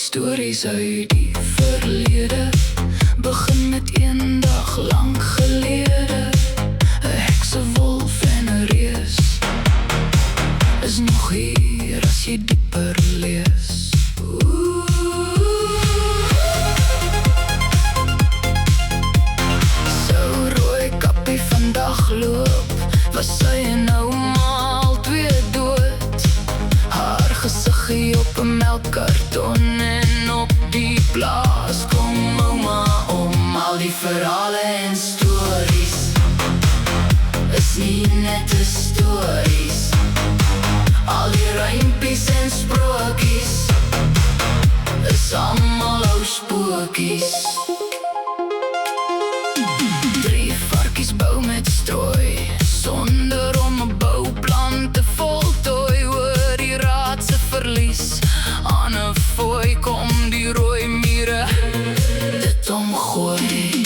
Stories uit die verlede begin met een dag lang gelede. 'n heks, 'n wolf en 'n reus is nog hier as jy dieper lees. So rooi kappie vandag loop, was sy en ouma al twee dood. Haar gesiggie op 'n melkkarton en op die plaas kom ouma om. Al die verhale en stories is nie net 'n stories. Al die rympies en sprokies is almal ou spokies. 3 varkies bou met strooi sonder om 'n bouplan te voltooi. Oor die raad se verlies aan 'n fooi kom die rooi mure dit omgooi.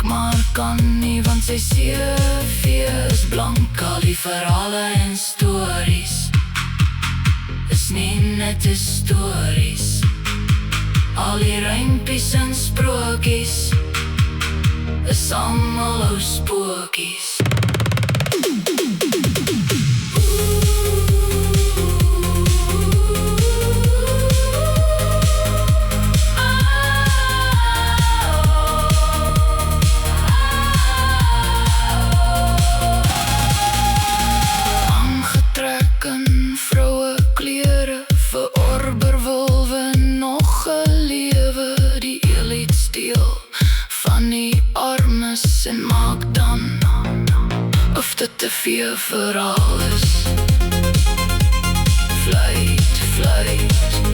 Maar kan nie, want sy CV is blank. Al die verhale en stories is nie net 'n stories. Al die rympies en sprokies is almal ou spokies. Vroue klere vir orberwolwe nog gelewe. Die elite steel van die armes en maak dan of dit te veel vir alles. Fluit, fluit